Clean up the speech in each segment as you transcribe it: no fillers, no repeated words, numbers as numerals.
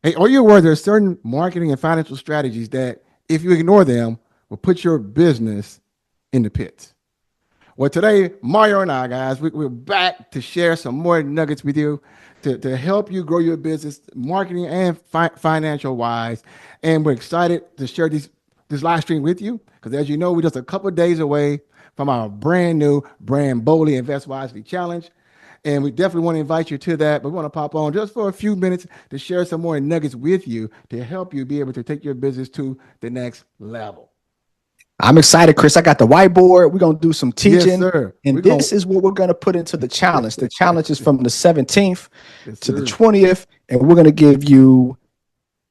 Hey, are you aware there are certain marketing and financial strategies that, if you ignore them, will put your business in the pits? Well, today, Mario and I, guys, we're back to share some more nuggets with you to help you grow your business, marketing and financial wise. And we're excited to share this live stream with you because, as you know, we're just a couple of days away from our brand new Brand Boldly Invest Wisely Challenge. And we definitely want to invite you to that. But we want to pop on just for a few minutes to share some more nuggets with you to help you be able to take your business to the next level. I'm excited, Chris. I got the whiteboard. We're going to do some Yes, teaching. sir. And We're going this is what we're going to put into the challenge. The challenge is from the 17th yes, to the sir. 20th. And we're going to give you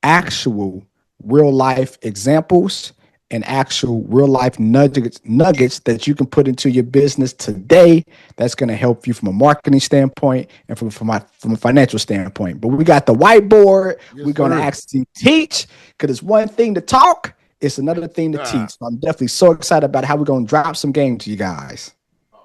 actual real life examples and actual real life nuggets that you can put into your business today. That's going to help you from a marketing standpoint and from a financial standpoint. But we got the whiteboard. Yes, We're going to sir. actually teach because it's one thing to talk. It's another thing to Ah, teach. So I'm definitely so excited about how we're going to drop some game to you guys. oh,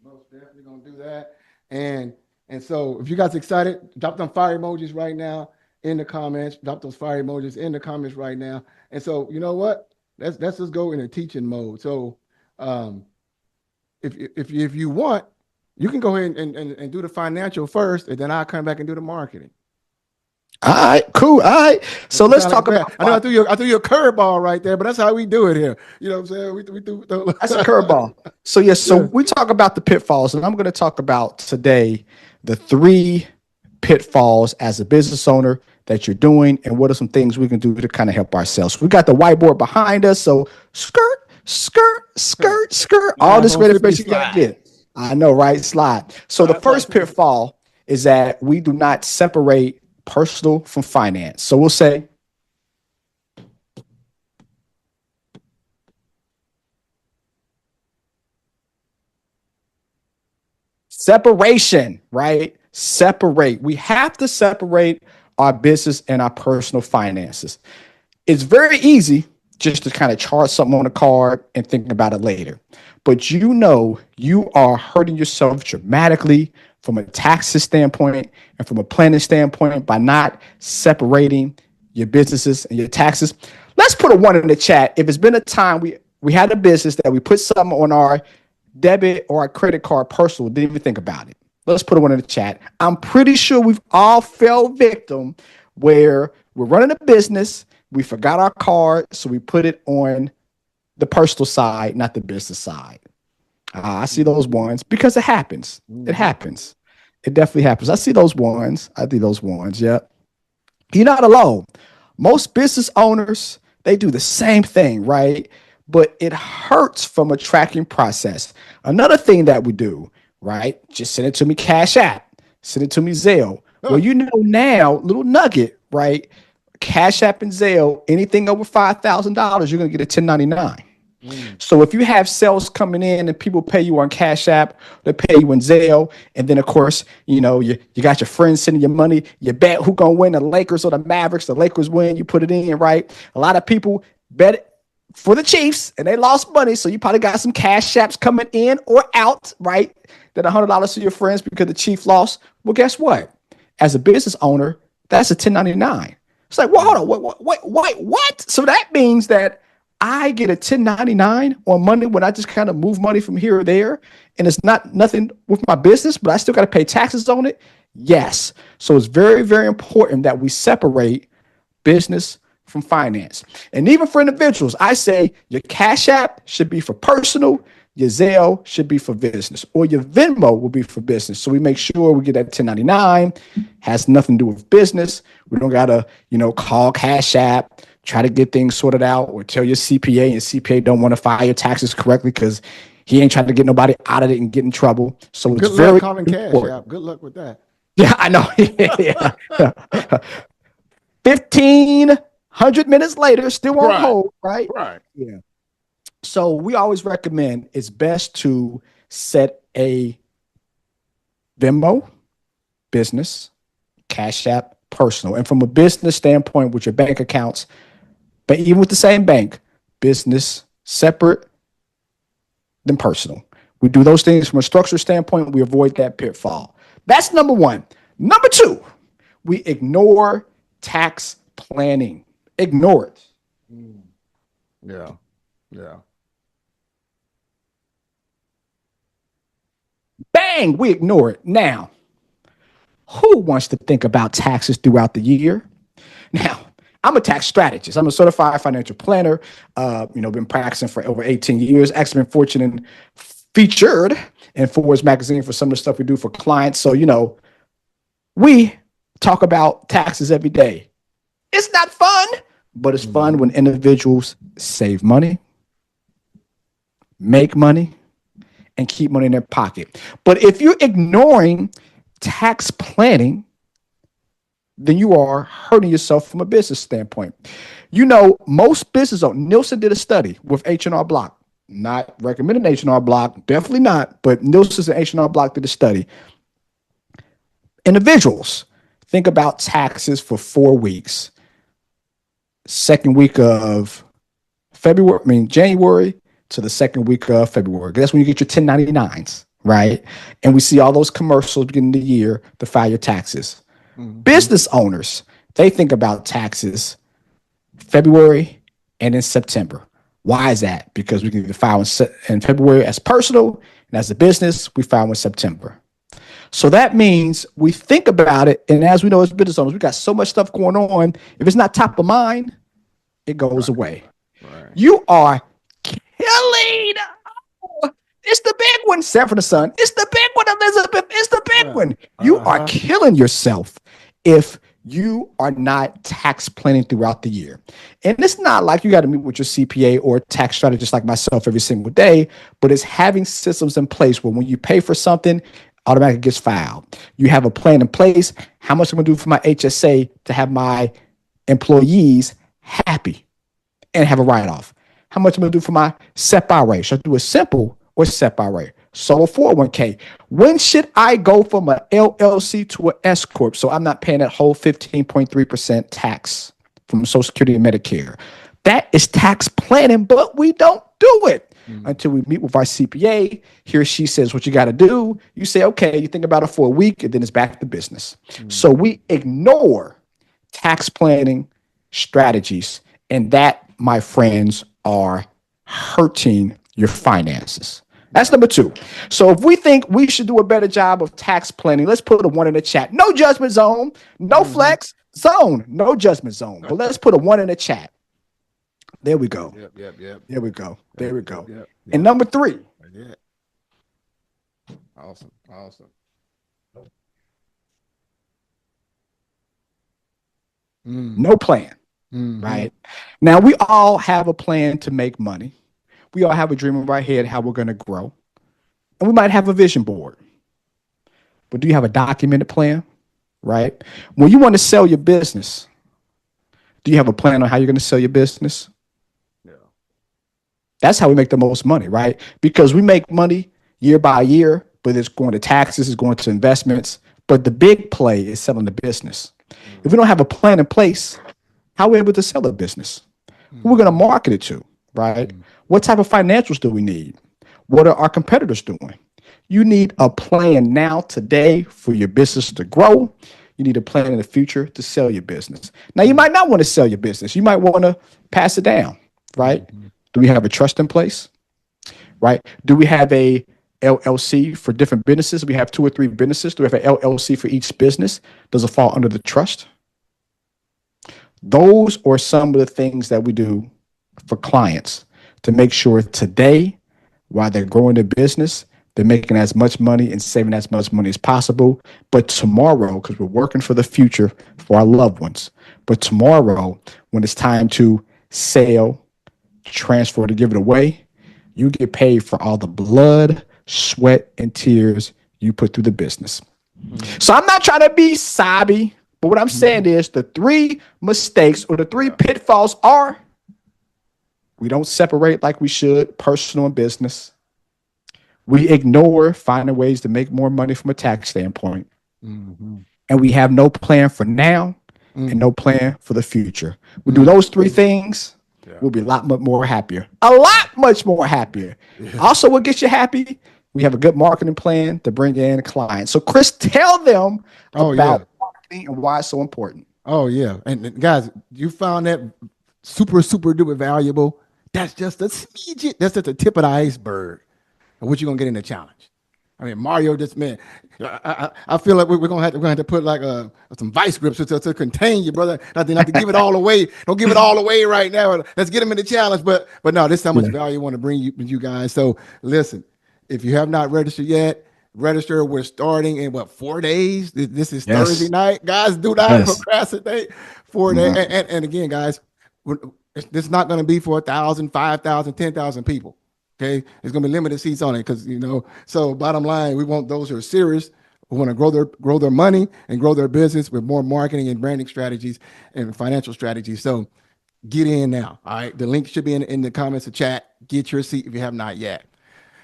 most definitely gonna do that. And and so if you guys excited, drop them fire emojis right now in the comments. Drop those fire emojis in the comments right now. And so you know what? Let's just go in a teaching mode. So um, if you want, you can go ahead and do the financial first, and then I'll come back and do the marketing. All right, cool. All right. So That let's sound like a talk plan. about I know I threw you a curveball right there, but that's how we do it here. You know what I'm saying? We do. that's a curveball. So yes, so Yeah. we talk about the pitfalls, and I'm going to talk about today the three pitfalls as a business owner that you're doing, and what are some things we can do to kind of help ourselves. We got the whiteboard behind us, so skirt, skirt, skirt, skirt, all Slide this home, great flippity information you got to slide. get. I know, right? Slide. So the first pitfall is that we do not separate personal from finance. So we'll say separation, right? Separate. We have to separate our business and our personal finances. It's very easy just to kind of chart something on a card and think about it later. But you know, you are hurting yourself dramatically from a taxes standpoint and from a planning standpoint by not separating your businesses and your taxes. Let's put a one in the chat. If it's been a time we had a business that we put something on our debit or our credit card personal, didn't even think about it. Let's put a one in the chat. I'm pretty sure we've all fell victim where we're running a business, we forgot our card, so we put it on the personal side, not the business side. I see those ones because it happens. It Mhm. happens. It definitely happens. I see those ones. I do those ones. Yeah. You're not alone. Most business owners, they do the same thing, right? But it hurts from a tracking process. Another thing that we do, right? Just send it to me Cash App, send it to me Zelle. Well, Huh. you know now, little nugget, right? Cash App and Zelle, anything over $5,000, you're gonna get a 1099. Mm. So if you have sales coming in and people pay you on Cash App, they pay you in Zelle, and then of course, you got your friends sending you money. You bet who gonna win, the Lakers or the Mavericks. The Lakers win, you put it in, right? A lot of people bet for the Chiefs and they lost money. So you probably got some Cash Apps coming in or out, right? That $100 to your friends because the Chief lost. Well, guess what? As a business owner, that's a 1099. It's like, well, hold on, what? So that means that I get a 1099 on money when I just kind of move money from here or there, and it's not nothing with my business, but I still got to pay taxes on it. Yes. So it's very, very important that we separate business from finance. And even for individuals, I say your Cash App should be for personal, your Zelle should be for business, or your Venmo will be for business. So we make sure we get that 1099, has nothing to do with business. We don't gotta, call Cash App, try to get things sorted out, or tell your CPA, and CPA don't want to file your taxes correctly because he ain't trying to get nobody out of it and get in trouble. So And it's good luck very calling Cash important. App. Good luck with that. Yeah, I know. Yeah. 1,500 minutes later, still on Right. hold, right? Right. Yeah. So we always recommend it's best to set a Venmo, business, Cash App, personal. And from a business standpoint with your bank accounts, but even with the same bank, business separate than personal. We do those things from a structure standpoint. We avoid that pitfall. That's number one. Number two, we ignore tax planning. Ignore it. Yeah. Yeah. Bang, we ignore it. Now, who wants to think about taxes throughout the year? Now, I'm a tax strategist. I'm a certified financial planner. Been practicing for over 18 years. Actually been fortunate and featured in Forbes magazine for some of the stuff we do for clients. So, we talk about taxes every day. It's not fun, but it's fun when individuals save money, make money, and keep money in their pocket. But if you're ignoring tax planning, then you are hurting yourself from a business standpoint. Most business owners, Nielsen did a study with H&R Block. Not recommending H&R Block, definitely not, but Nielsen and H&R Block did a study. Individuals think about taxes for 4 weeks. Second week of January to the second week of February. That's when you get your 1099s, right? And we see all those commercials beginning of the year to file your taxes. Business owners, they think about taxes February and in September. Why is that? Because we can either file in February as personal, and as a business, we file in September. So that means we think about it, and as we know as business owners, we got so much stuff going on. If it's not top of mind, it goes away. Right. You are killing. Oh, it's the big one, Sanford and Son. It's the big one, Elizabeth. It's the big one. You are killing yourself if you are not tax planning throughout the year. And it's not like you got to meet with your CPA or tax strategist like myself every single day, but it's having systems in place where when you pay for something, automatically gets filed. You have a plan in place. How much I'm going to do for my HSA to have my employees happy and have a write-off? How much I'm going to do for my SEP IRA? Should I do a simple or SEP IRA? Solo 401k. When should I go from an LLC to an S Corp so I'm not paying that whole 15.3% tax from Social Security and Medicare? That is tax planning, but we don't do it until we meet with our CPA. He or she says what you got to do. You say, okay, you think about it for a week, and then it's back to business. So we ignore tax planning strategies, and that, my friends, are hurting your finances. That's number 2. So if we think we should do a better job of tax planning, let's put a 1 in the chat. No judgment zone, no flex zone, no judgment zone. But let's put a 1 in the chat. There we go. Yep. There we go. There we go. Yep. And number 3. Yeah. Awesome. No plan, right? Now, we all have a plan to make money. We all have a dream in our head how we're going to grow. And we might have a vision board. But do you have a documented plan, right? When you want to sell your business, do you have a plan on how you're going to sell your business? Yeah. That's how we make the most money, right? Because we make money year by year, but it's going to taxes, it's going to investments. But the big play is selling the business. If we don't have a plan in place, how are we able to sell a business? Who are we going to market it to, right? What type of financials do we need? What are our competitors doing? You need a plan now, today, for your business to grow. You need a plan in the future to sell your business. Now, you might not want to sell your business. You might want to pass it down, right? Do we have a trust in place, right? Do we have a LLC for different businesses? We have 2 or 3 businesses. Do we have an LLC for each business? Does it fall under the trust? Those are some of the things that we do for clients to make sure today, while they're growing their business, they're making as much money and saving as much money as possible. But tomorrow, because we're working for the future for our loved ones, but tomorrow, when it's time to sell, transfer, to give it away, you get paid for all the blood, sweat, and tears you put through the business. So I'm not trying to be sobby, but what I'm saying is the 3 mistakes or the 3 pitfalls are: we don't separate like we should, personal and business. We ignore finding ways to make more money from a tax standpoint. And we have no plan for now and no plan for the future. We do those 3 things, we'll be a lot more happier. A lot much more happier. Also, what gets you happy? We have a good marketing plan to bring in clients. So, Chris, tell them about marketing and why it's so important. Oh yeah, and guys, you found that super duper valuable. That's just a smidget. That's just the tip of the iceberg of what you're gonna get in the challenge. I mean, Mario just man, I feel like we're gonna have to put like some vice grips to contain you, brother. Not to give it all away. Don't give it all away right now. Let's get them in the challenge. But no, this is how much Yeah. value I want to bring you guys. So listen, if you have not registered yet, register. We're starting in what 4 days. This is Thursday Yes. night, guys. Do not Yes. procrastinate. 4 days, Mhm. and again, guys, this is not going to be for 1,000, 5,000, 10,000 people. Okay, it's going to be limited seats on it because So bottom line, we want those who are serious, who want to grow their money and grow their business with more marketing and branding strategies and financial strategies. So get in now. All right, the link should be in the comments of chat. Get your seat if you have not yet.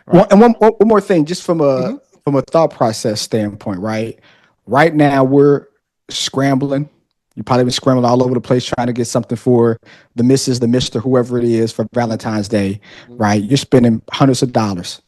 All One, right. and one more thing, just Mm-hmm. from a thought process standpoint, right? Right now we're scrambling. You probably been scrambling all over the place trying to get something for the missus, the mister, whoever it is for Valentine's Day, right? You're spending hundreds of dollars.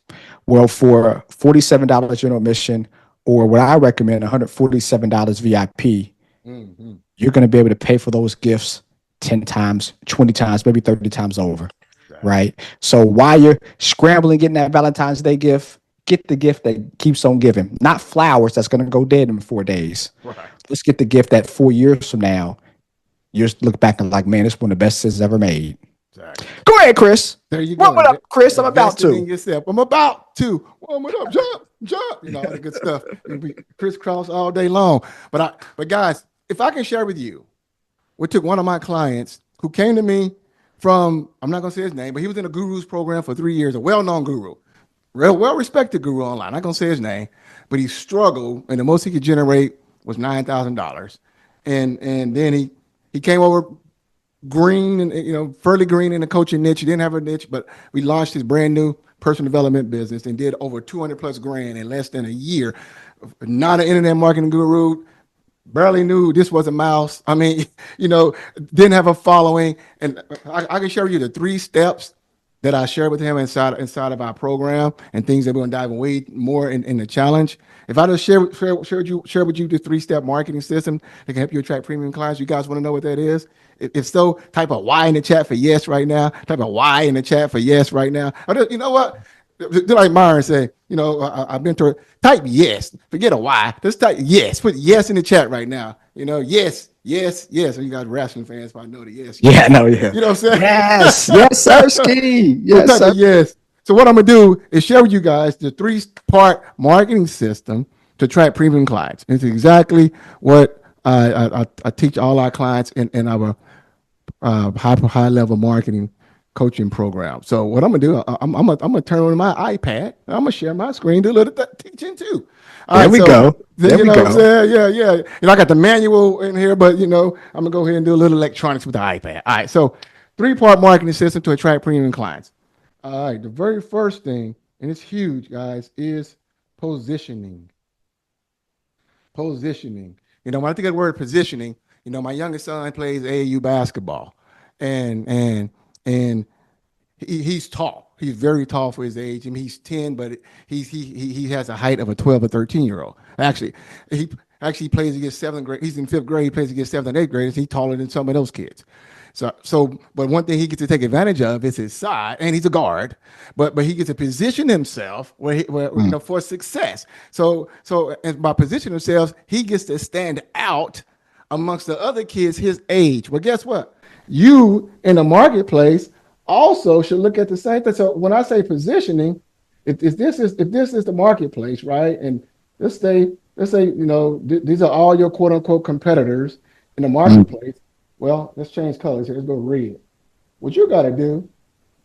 Well, for $47 general admission, or what I recommend, $147 VIP, Mm-hmm. you're going to be able to pay for those gifts 10 times, 20 times, maybe 30 times over, Exactly. right? So while you're scrambling getting that Valentine's Day gift, get the gift that keeps on giving, not flowers that's going to go dead in 4 days. Right. Let's get the gift that 4 years from now, you just look back and like, man, it's one of the best decisions ever made. Exactly. Go ahead, Chris. There you Warm go. it up, Chris. I'm about Investing in to. yourself. I'm about to warm it up. Jump. All the good stuff. We crisscross all day long. But guys, if I can share with you, we took one of my clients who came to me from, I'm not gonna say his name, but he was in a guru's program for 3 years, a well-known guru, real well-respected guru online. I'm not gonna say his name, but he struggled, and the most he could generate was $9,000. And then he came over green and fairly green in the coaching niche. He didn't have a niche, but we launched his brand new personal development business and did over 200 plus grand in less than a year. Not an internet marketing guru, barely knew this was a mouse. I mean, didn't have a following. And I can share with you the 3 steps that I shared with him inside of our program and things that we're gonna dive way more in the challenge. If I just share with you the 3-step marketing system that can help you attract premium clients, you guys want to know what that is? If so, type a Y in the chat for yes right now. Type a Y in the chat for yes right now. You know what? Do like Myron say, I've been through it. Type yes. Forget a Y. Just type yes. Put yes in the chat right now. Yes. So you guys wrestling fans probably know the yes. Yeah, no, yeah. You know what I'm saying? Yes, yes, sir, Ski. So Yes, type sir. of yes. So what I'm gonna do is share with you guys the 3-part marketing system to attract premium clients. It's exactly what I teach all our clients in our high level marketing coaching program. So what I'm gonna do, I'm gonna turn on my iPad. I'm gonna share my screen, do a little teaching too. All There right, we so go. then, There you we know what I'm go. saying? Yeah. I got the manual in here, but I'm gonna go ahead and do a little electronics with the iPad. All right, so 3-part marketing system to attract premium clients. All right, the very first thing, and it's huge, guys, is positioning. Positioning. When I think of the word positioning, my youngest son plays AAU basketball, and and and he's tall. He's very tall for his age. I mean, he's 10, but he has a height of a 12 or 13-year-old. He plays against 7th grade. He's in 5th grade. He plays against 7th and 8th graders. He's taller than some of those kids. But one thing he gets to take advantage of is his size, and he's a guard. But he gets to position himself Mm. for success. And by positioning himself, he gets to stand out amongst the other kids his age. Well, guess what? You in the marketplace also should look at the same thing. So when I say positioning, if this is the marketplace, right? And let's say these are all your quote unquote competitors in the Mm. marketplace. Well, let's change colors here. Let's go red. What you got to do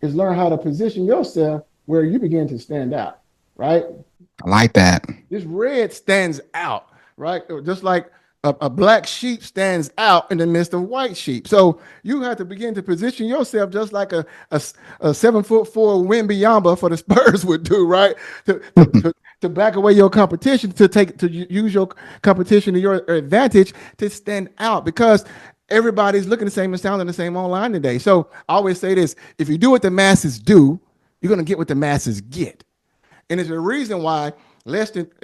is learn how to position yourself where you begin to stand out, right? I like that. This red stands out, right? Just like a black sheep stands out in the midst of white sheep. So you have to begin to position yourself just like a 7'4" Wembyamba for the Spurs would do, right? To back away your competition, to use your competition to your advantage to stand out because everybody's looking the same and sounding the same online today. So I always say this: if you do what the masses do, you're gonna get what the masses get. And there's a reason why and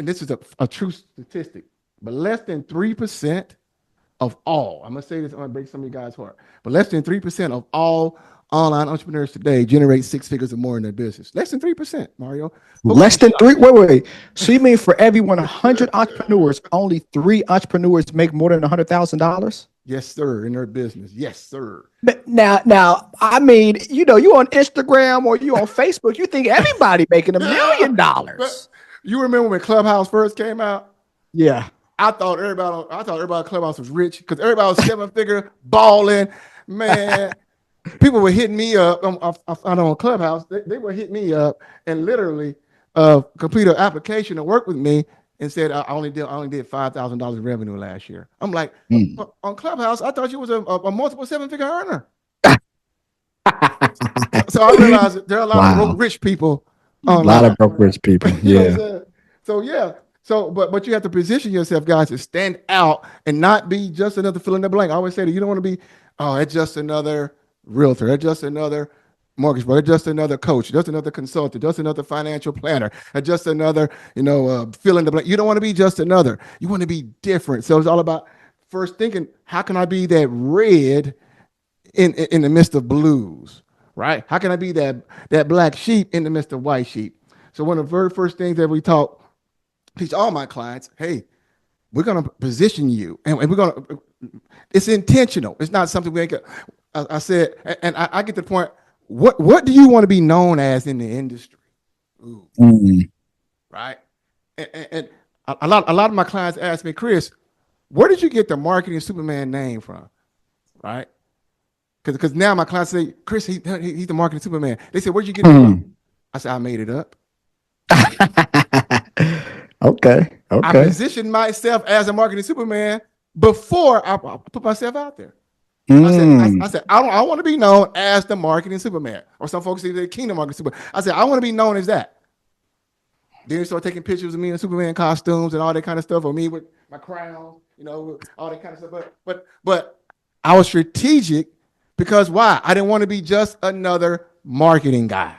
this is a true statistic, but less than 3% of all, I'm gonna say this, I'm gonna break some of you guys' heart, but less than 3% of all online entrepreneurs today generate six figures or more in their business. Less than 3%, Mario. Folks Less be than shocked. three. Wait. So you mean for every 100 entrepreneurs, only 3 entrepreneurs make more than $100,000? Yes, sir, in their business. Yes, sir. But now, I mean, you on Instagram or you on Facebook, you think everybody making $1 million. But you remember when Clubhouse first came out? Yeah. I thought everybody at Clubhouse was rich because everybody was seven figure balling. Man, people were hitting me up on Clubhouse. They were hitting me up and literally complete an application to work with me and said I only did $5,000 in revenue last year. I'm like, on Clubhouse, I thought you was a multiple seven figure earner. So I realized that there are a lot of broke rich people online. A lot of broke rich people. Yeah. So yeah. So, but you have to position yourself, guys, to stand out and not be just another fill in the blank. I always say that you don't want to be, oh, it's just another realtor, it's just another mortgage broker, it's just another coach, just another consultant, just another financial planner, it's just another, fill in the blank. You don't want to be just another. You want to be different. So it's all about first thinking, how can I be that red in the midst of blues, right? How can I be that black sheep in the midst of white sheep? So one of the very first things that we teach all my clients, hey, we're going to position you and we're going to, it's intentional. It's not something we ain't got. I said, and I get to the point, what do you want to be known as in the industry? Ooh, right? And a lot of my clients ask me, Chris, where did you get the Marketing Superman name from? Right? Because now my clients say, Chris, he's the Marketing Superman. They say, where'd you get it from? I said, I made it up. Okay. I positioned myself as a Marketing Superman before I put myself out there. I said, I want to be known as the Marketing Superman. Or some folks say the Kingdom Marketing Superman. I said, I want to be known as that. Then you start taking pictures of me in Superman costumes and all that kind of stuff, or me with my crown, all that kind of stuff. But I was strategic because why? I didn't want to be just another marketing guy.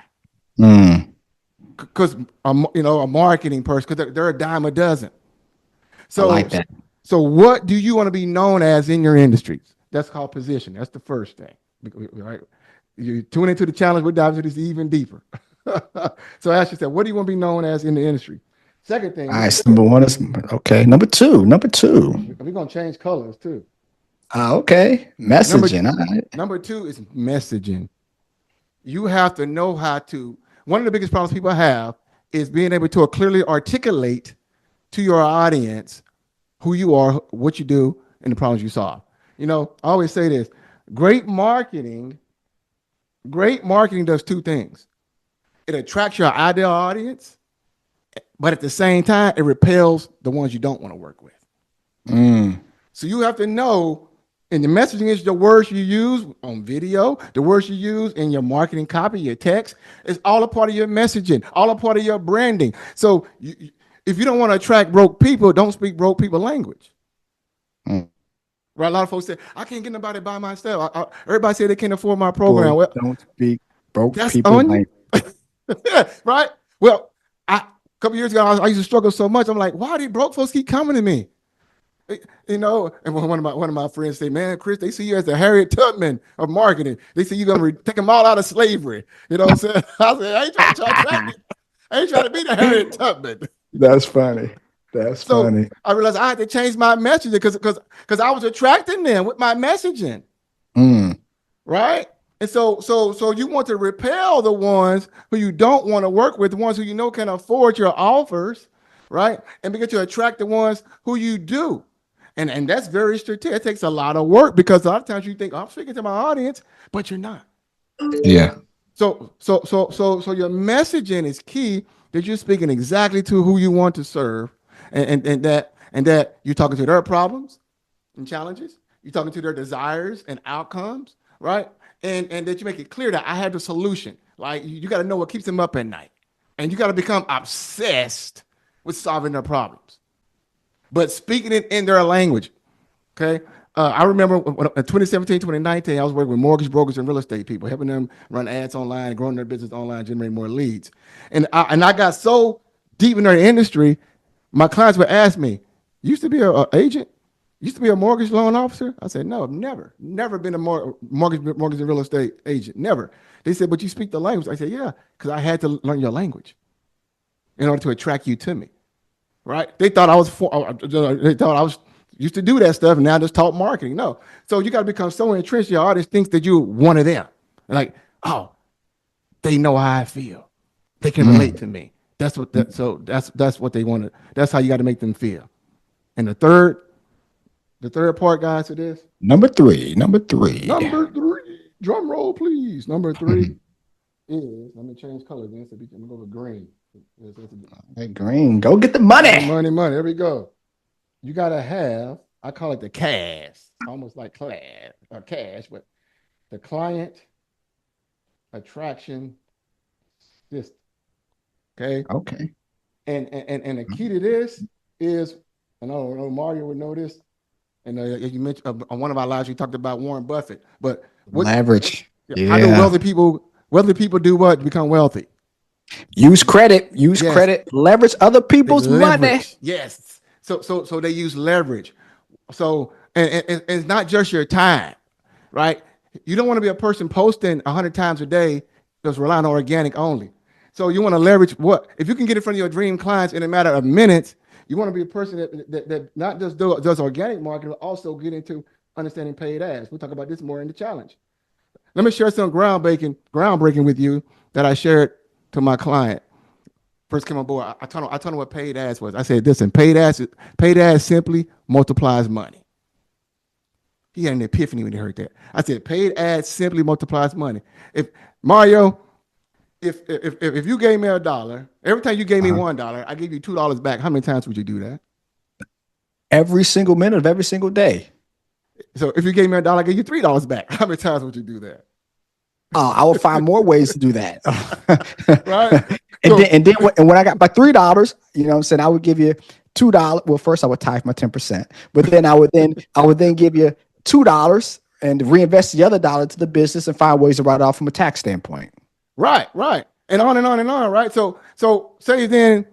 Because a marketing person, because they're a dime a dozen. So I like that. So what do you want to be known as in your industries? That's called position. That's the first thing. Right? You tune into the challenge, we'll dive into this even deeper. So ask yourself, what do you want to be known as in the industry? Second thing. All right, number one is okay. Number two. We're gonna change colors too. Okay. Messaging. Number two is messaging. You have to know how to. One of the biggest problems people have is being able to clearly articulate to your audience who you are, what you do, and the problems you solve. I always say this: great marketing does two things. It attracts your ideal audience, but at the same time, it repels the ones you don't want to work with. So you have to know, and the messaging is the words you use on video, the words you use in your marketing copy, your text. It's all a part of your messaging, all a part of your branding. So if you don't want to attract broke people, don't speak broke people language. Right? A lot of folks say, I can't get nobody by myself. Everybody say they can't afford my program. Well, don't speak broke people language. Right? Well, a couple years ago, I used to struggle so much. I'm like, why do these broke folks keep coming to me? And one of my friends say, man, Chris, they see you as the Harriet Tubman of marketing. They say you're going to take them all out of slavery. You know what I'm saying? I said, I ain't trying to be the Harriet Tubman. That's funny. Funny. I realized I had to change my messaging because I was attracting them with my messaging. Right? And so you want to repel the ones who you don't want to work with, the ones who can afford your offers, right? And begin to attract the ones who you do. And that's very strategic. It takes a lot of work because a lot of times you think, I'm speaking to my audience, but you're not. Yeah. So your messaging is key, that you're speaking exactly to who you want to serve, and that you're talking to their problems and challenges, you're talking to their desires and outcomes, right? And that you make it clear that I have the solution. Like you got to know what keeps them up at night, and you got to become obsessed with solving their problems, but speaking it in their language. Okay. I remember in 2017, 2019, I was working with mortgage brokers and real estate people, helping them run ads online, growing their business online, generating more leads. And I got so deep in their industry, my clients would ask me, you used to be an agent? Used to be a mortgage loan officer? I said, no, I've never been a mortgage and real estate agent. Never. They said, but you speak the language. I said, yeah, because I had to learn your language in order to attract you to me. Right? They thought I was used to do that stuff and now just talk marketing. No. So you got to become so entrenched. Your audience thinks that you're one of them. Like, oh, they know how I feel. They can relate to me. That's what that's what they want to. That's how you got to make them feel. And the third part, guys, to this. Number three. Drum roll, please. Number three is, let me change color then. So we can go with green. Hey, green, go get the money. Money. There we go. You got to have, I call it the cash, almost like class or cash, but the client attraction system. Okay. And the key to this is, and I don't know, Mario would know this. And you mentioned on one of our lives, we talked about Warren Buffett. But leverage. How do wealthy people do what to become wealthy? Use credit. Credit. Leverage other people's money. Yes. So they use leverage. So and it's not just your time, right? You don't want to be a person posting 100 times a day that's relying on organic only. So you want to leverage what? If you can get in front of your dream clients in a matter of minutes, you want to be a person that not just does organic marketing, but also get into understanding paid ads. We'll talk about this more in the challenge. Let me share some groundbreaking with you that I shared to my client. First came on board, I told him what paid ads was. I said, listen, paid ads simply multiplies money. He had an epiphany when he heard that. I said, paid ads simply multiplies money. If Mario, if you gave me $1, every time you gave me $1, I give you $2 back. How many times would you do that? Every single minute of every single day. So if you gave me $1, I give you $3 back. How many times would you do that? I will find more ways to do that. Right. And then when I got my $3, you know what I'm saying, I would give you $2. Well, first I would tithe my 10%, but then I would then give you $2 and reinvest the other dollar to the business and find ways to write it off from a tax standpoint. Right. And on and on and on, right? So say then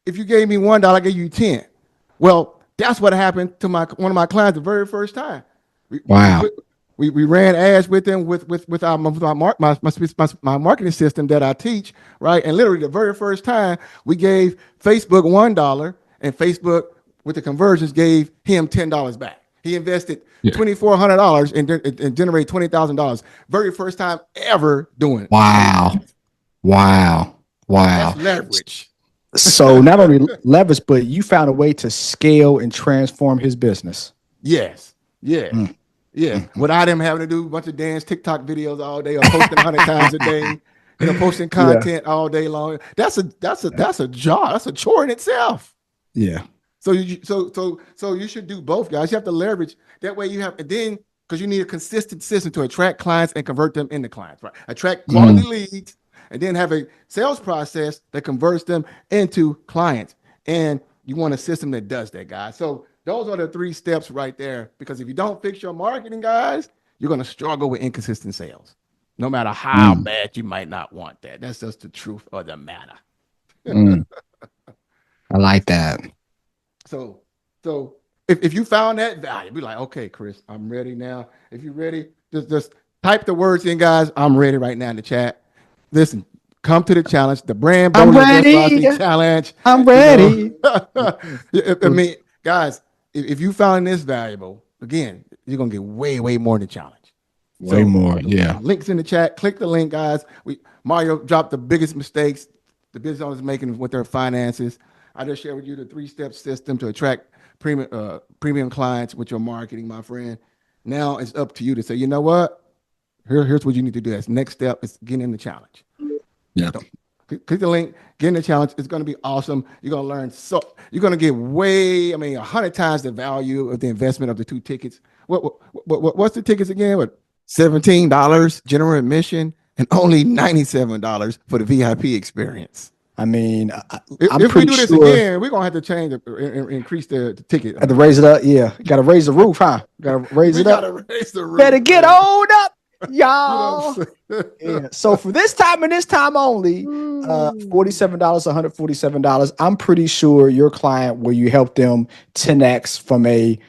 if you gave me $1, I gave you 10. Well, that's what happened to one of my clients the very first time. Wow. We ran ads with them with my marketing system that I teach, right? And literally the very first time we gave Facebook $1 and Facebook with the conversions gave him $10 back. He invested $2,400 and generated $20,000. Very first time ever doing it. Wow. That's leverage. So not only leverage, but you found a way to scale and transform his business. Yes. Yeah. Yeah. Without him having to do a bunch of dance TikTok videos all day or posting 100 times a day, posting content all day long. That's a job. That's a chore in itself. Yeah. So you should do both, guys. You have to leverage that way. You have, and then because you need a consistent system to attract clients and convert them into clients, right? Attract quality leads, and then have a sales process that converts them into clients. And you want a system that does that, guys. So those are the 3 steps right there. Because if you don't fix your marketing, guys, you're going to struggle with inconsistent sales, no matter how bad you might not want that. That's just the truth of the matter. I like that. So if you found that value, be like, okay, Chris, I'm ready now. If you're ready, just type the words in, guys. I'm ready right now in the chat. Listen, come to the challenge, the brand I'm ready. challenge. I'm ready. I mean, guys, if you found this valuable, again, you're gonna get way more in the challenge. Way more, yeah. Links in the chat. Click the link, guys. Mario dropped the biggest mistakes the business owners are making with their finances. I just shared with you the 3-step system to attract premium clients with your marketing, my friend. Now it's up to you to say, you know what? Here's what you need to do. As next step is getting in the challenge. Yeah. Click the link, get in the challenge. It's going to be awesome. You're going to learn. You're going to get 100 times the value of the investment of the 2 tickets. What's the tickets again? What, $17 general admission and only $97 for the VIP experience. I mean, if we do this again, we're going to have to increase the ticket. Have to raise it up. Yeah. Got to raise the roof, huh? Got to raise it up. Raise the roof. Better get on up, y'all. Yeah. So for this time and this time only, $47, $147. I'm pretty sure your client, where you help them 10x from a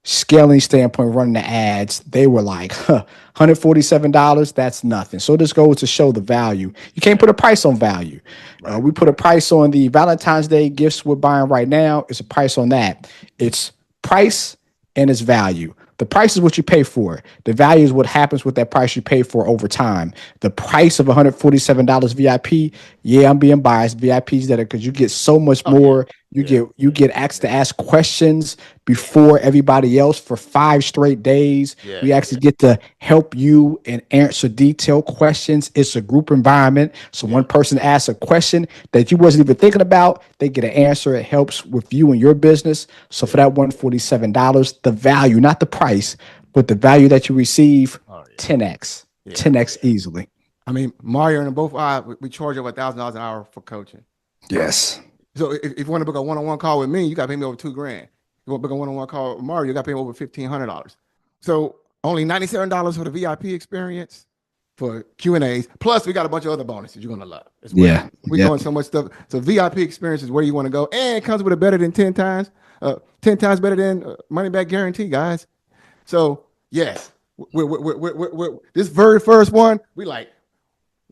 scaling standpoint, running the ads, they were like, $147, that's nothing. So this goes to show the value. You can't put a price on value. Right. We put a price on the Valentine's Day gifts we're buying right now. It's a price on that. It's price and its value. The price is what you pay for. The value is what happens with that price you pay for over time. The price of $147 VIP, yeah, I'm being biased. VIPs that are because you get so much more. You get asked to ask questions before everybody else for 5 straight days. Yeah, We actually get to help you and answer detailed questions. It's a group environment. So one person asks a question that you wasn't even thinking about, they get an answer. It helps with you and your business. So for that $147, the value, not the price, but the value that you receive, 10x, 10x easily. I mean, Mario and both we charge over $1,000 an hour for coaching. Yes. So if you want to book a one-on-one call with me, you got to pay me over $2,000. If you want to book a one-on-one call with Mario, you got to pay me over $1,500. So only $97 for the VIP experience for Q&As. Plus, we got a bunch of other bonuses you're going to love as well. Yeah. We're doing so much stuff. So VIP experience is where you want to go. And it comes with a better than 10 times better than money back guarantee, guys. So, yes, we're this very first one,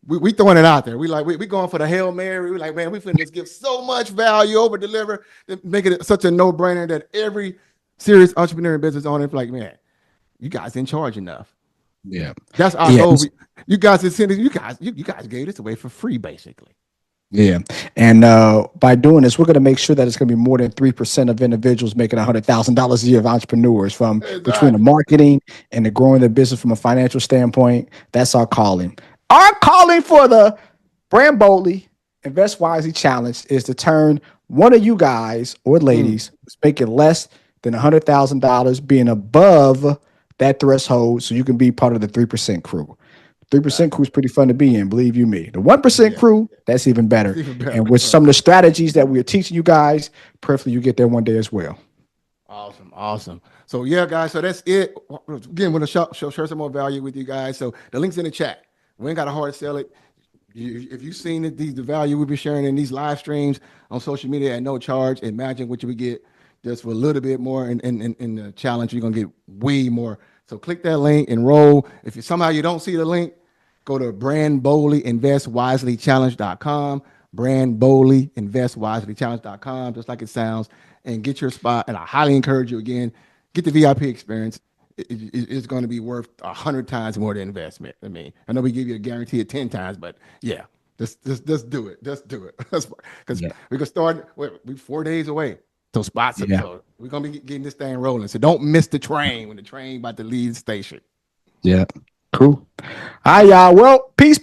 we throwing it out there. We going for the Hail Mary. We like, man, we finna just give so much value, over deliver, make it such a no-brainer that every serious entrepreneur and business owner is like, man, you guys in charge enough. Yeah. That's our goal. You guys gave this away for free, basically. Yeah. And by doing this, we're going to make sure that it's going to be more than 3% of individuals making $100,000 a year of entrepreneurs from between the marketing and the growing their business from a financial standpoint. That's our calling. Our calling for the Brand Boldly, Invest Wisely Challenge is to turn one of you guys or ladies who's making less than $100,000 being above that threshold so you can be part of the 3% crew. 3% crew is pretty fun to be in, believe you me. The 1% crew, that's even better. And with some of the strategies that we're teaching you guys, prayerfully you get there one day as well. Awesome. So yeah, guys, so that's it. Again, we're going to share some more value with you guys. So the link's in the chat. We ain't got to hard sell it. If you've seen the value we've been sharing in these live streams on social media at no charge, imagine what you would get just for a little bit more in the challenge. You're going to get way more. So click that link, enroll. If somehow you don't see the link, go to brandboldlyinvestwiselychallenge.com, brandboldlyinvestwiselychallenge.com, just like it sounds, and get your spot. And I highly encourage you, again, get the VIP experience. It's going to be worth 100 times more than investment. I mean, I know we give you a guarantee of 10 times, but yeah, just do it. Just do it. Because we can start, we're 4 days away. So spots, so we're going to be getting this thing rolling. So don't miss the train when the train about to leave the station. Yeah. Cool. All right, y'all. Well, peace.